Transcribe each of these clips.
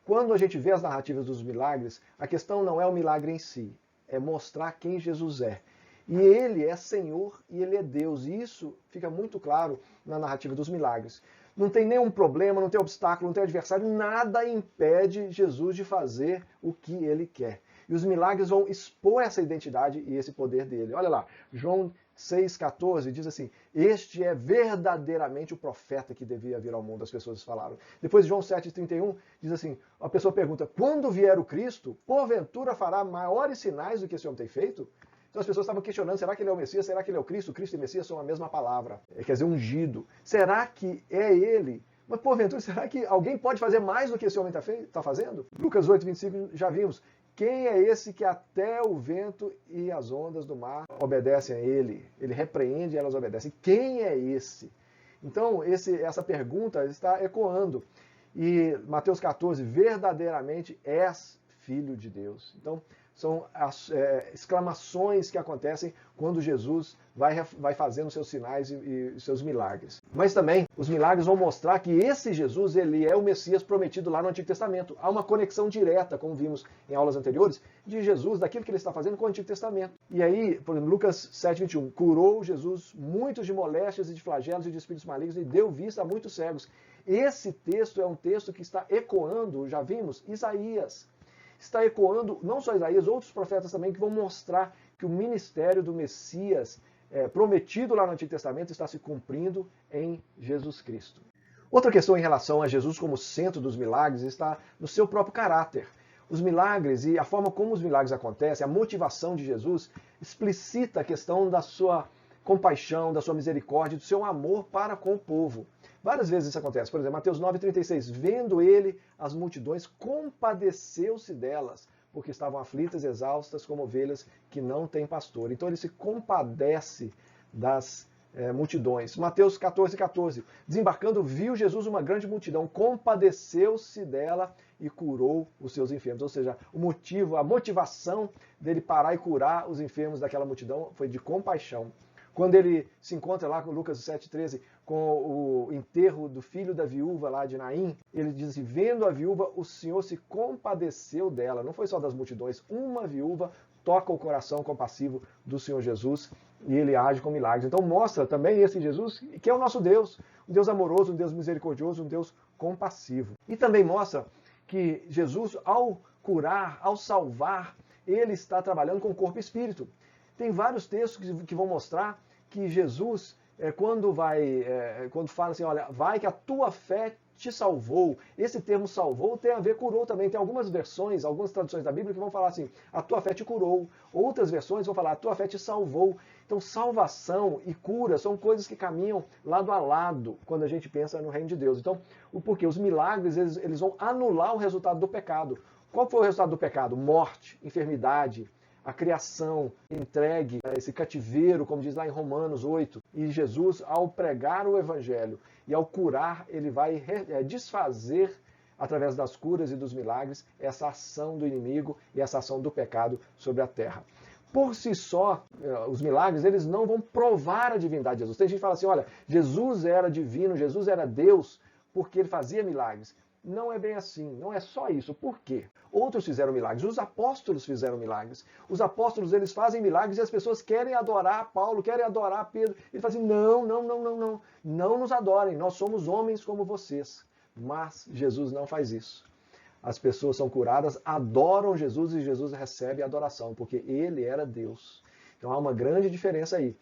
quando a gente vê as narrativas dos milagres, a questão não é o milagre em si, é mostrar quem Jesus é. E ele é Senhor e ele é Deus. E isso fica muito claro na narrativa dos milagres. Não tem nenhum problema, não tem obstáculo, não tem adversário, nada impede Jesus de fazer o que ele quer. E os milagres vão expor essa identidade e esse poder dele. Olha lá, João 6,14 diz assim: este é verdadeiramente o profeta que devia vir ao mundo, as pessoas falaram. Depois João 7,31 diz assim, a pessoa pergunta, quando vier o Cristo, porventura fará maiores sinais do que esse homem tem feito? Então as pessoas estavam questionando, será que ele é o Messias? Será que ele é o Cristo? Cristo e Messias são a mesma palavra, quer dizer, ungido. Será que é ele? Mas porventura, será que alguém pode fazer mais do que esse homem está fazendo? Lucas 8,25 já vimos. Quem é esse que até o vento e as ondas do mar obedecem a ele? Ele repreende e elas obedecem. Quem é esse? Então, essa pergunta está ecoando. E Mateus 14, verdadeiramente és filho de Deus. Então, são as exclamações que acontecem quando Jesus vai fazendo seus sinais e seus milagres. Mas também os milagres vão mostrar que esse Jesus, ele é o Messias prometido lá no Antigo Testamento. Há uma conexão direta, como vimos em aulas anteriores, de Jesus, daquilo que ele está fazendo com o Antigo Testamento. E aí, por exemplo, Lucas 7,21, curou Jesus muitos de moléstias e de flagelos e de espíritos malignos e deu vista a muitos cegos. Esse texto é um texto que está ecoando, já vimos, Isaías. Está ecoando não só Isaías, outros profetas também que vão mostrar que o ministério do Messias prometido lá no Antigo Testamento está se cumprindo em Jesus Cristo. Outra questão em relação a Jesus como centro dos milagres está no seu próprio caráter. Os milagres e a forma como os milagres acontecem, a motivação de Jesus, explicita a questão da sua compaixão, da sua misericórdia, do seu amor para com o povo. Várias vezes isso acontece. Por exemplo, Mateus 9,36. Vendo ele as multidões, compadeceu-se delas, porque estavam aflitas, exaustas, como ovelhas que não têm pastor. Então ele se compadece das multidões. Mateus 14,14. Desembarcando, viu Jesus uma grande multidão, compadeceu-se dela e curou os seus enfermos. Ou seja, o motivo, a motivação dele parar e curar os enfermos daquela multidão foi de compaixão. Quando ele se encontra lá com Lucas 7,13, com o enterro do filho da viúva lá de Naim, ele diz assim, vendo a viúva, o Senhor se compadeceu dela. Não foi só das multidões, uma viúva toca o coração compassivo do Senhor Jesus e ele age com milagres. Então mostra também esse Jesus que é o nosso Deus, um Deus amoroso, um Deus misericordioso, um Deus compassivo. E também mostra que Jesus, ao curar, ao salvar, ele está trabalhando com corpo e espírito. Tem vários textos que vão mostrar que Jesus, quando fala assim, olha, vai que a tua fé te salvou. Esse termo salvou tem a ver curou também. Tem algumas versões, algumas traduções da Bíblia que vão falar assim, a tua fé te curou. Outras versões vão falar, a tua fé te salvou. Então salvação e cura são coisas que caminham lado a lado quando a gente pensa no reino de Deus. Então, porque os milagres, eles vão anular o resultado do pecado. Qual foi o resultado do pecado? Morte, enfermidade, a criação entregue a esse cativeiro, como diz lá em Romanos 8. E Jesus, ao pregar o evangelho e ao curar, ele vai desfazer, através das curas e dos milagres, essa ação do inimigo e essa ação do pecado sobre a terra. Por si só, os milagres, eles não vão provar a divindade de Jesus. Tem gente que fala assim, olha, Jesus era divino, Jesus era Deus, porque ele fazia milagres. Não é bem assim, não é só isso. Por quê? Outros fizeram milagres, os apóstolos fizeram milagres. Os apóstolos, eles fazem milagres e as pessoas querem adorar Paulo, querem adorar Pedro. Ele fala assim, não nos adorem, nós somos homens como vocês. Mas Jesus não faz isso. As pessoas são curadas, adoram Jesus e Jesus recebe a adoração, porque ele era Deus. Então há uma grande diferença aí.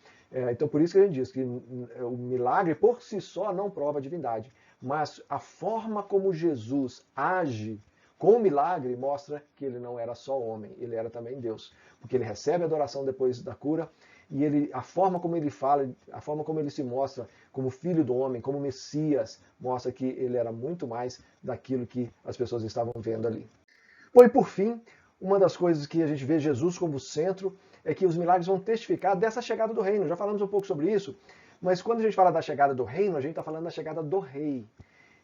Então por isso que a gente diz que o milagre por si só não prova a divindade. Mas a forma como Jesus age com o milagre mostra que ele não era só homem, ele era também Deus. Porque ele recebe a adoração depois da cura e a forma como ele fala, a forma como ele se mostra como filho do homem, como Messias, mostra que ele era muito mais daquilo que as pessoas estavam vendo ali. Bom, e por fim, uma das coisas que a gente vê Jesus como centro é que os milagres vão testificar dessa chegada do reino. Já falamos um pouco sobre isso. Mas quando a gente fala da chegada do reino, a gente está falando da chegada do rei.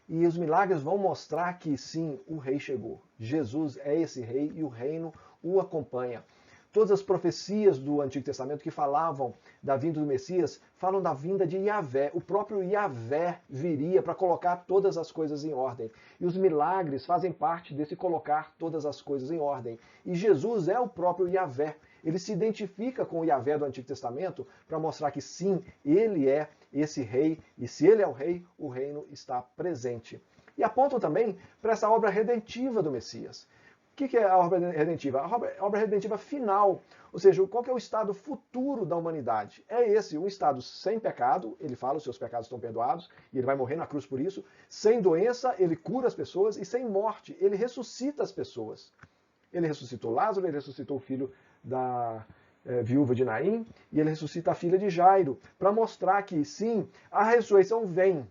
E os milagres vão mostrar que sim, o rei chegou. Jesus é esse rei e o reino o acompanha. Todas as profecias do Antigo Testamento que falavam da vinda do Messias, falam da vinda de Yahvé. O próprio Yahvé viria para colocar todas as coisas em ordem. E os milagres fazem parte desse colocar todas as coisas em ordem. E Jesus é o próprio Yahvé. Ele se identifica com o Yahvé do Antigo Testamento para mostrar que sim, ele é esse rei, e se ele é o rei, o reino está presente. E apontam também para essa obra redentiva do Messias. O que é a obra redentiva? A obra redentiva final, ou seja, qual que é o estado futuro da humanidade? É esse, um estado sem pecado, ele fala, os seus pecados estão perdoados, e ele vai morrer na cruz por isso, sem doença, ele cura as pessoas, e sem morte, ele ressuscita as pessoas. Ele ressuscitou Lázaro, ele ressuscitou o filho da viúva de Naim, e ele ressuscita a filha de Jairo, para mostrar que, sim, a ressurreição vem.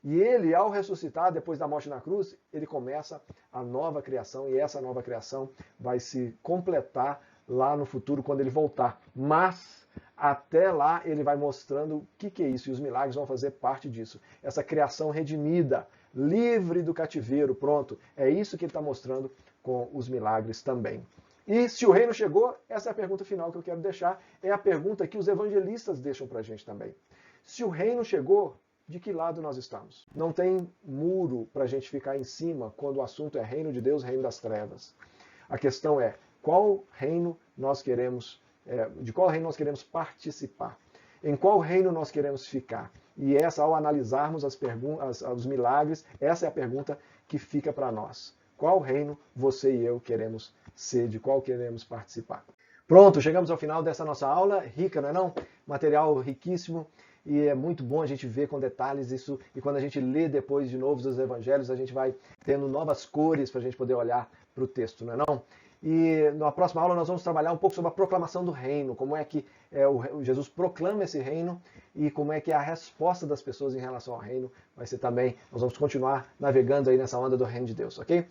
E ele, ao ressuscitar, depois da morte na cruz, ele começa a nova criação, e essa nova criação vai se completar lá no futuro, quando ele voltar. Mas, até lá, ele vai mostrando o que é isso, e os milagres vão fazer parte disso. Essa criação redimida, livre do cativeiro, pronto. É isso que ele está mostrando com os milagres também. E se o reino chegou, essa é a pergunta final que eu quero deixar, é a pergunta que os evangelistas deixam para a gente também. Se o reino chegou, de que lado nós estamos? Não tem muro para a gente ficar em cima quando o assunto é reino de Deus, reino das trevas. A questão é, qual reino nós queremos, de qual reino nós queremos participar? Em qual reino nós queremos ficar? E essa, ao analisarmos os milagres, essa é a pergunta que fica para nós. Qual reino você e eu queremos ser, de qual queremos participar? Pronto, chegamos ao final dessa nossa aula, rica, não é não? Material riquíssimo. E é muito bom a gente ver com detalhes isso, e quando a gente lê depois de novo os evangelhos, a gente vai tendo novas cores para a gente poder olhar para o texto, não é não? E na próxima aula nós vamos trabalhar um pouco sobre a proclamação do reino, como é que Jesus proclama esse reino e como é que é a resposta das pessoas em relação ao reino vai ser também. Nós vamos continuar navegando aí nessa onda do reino de Deus, ok?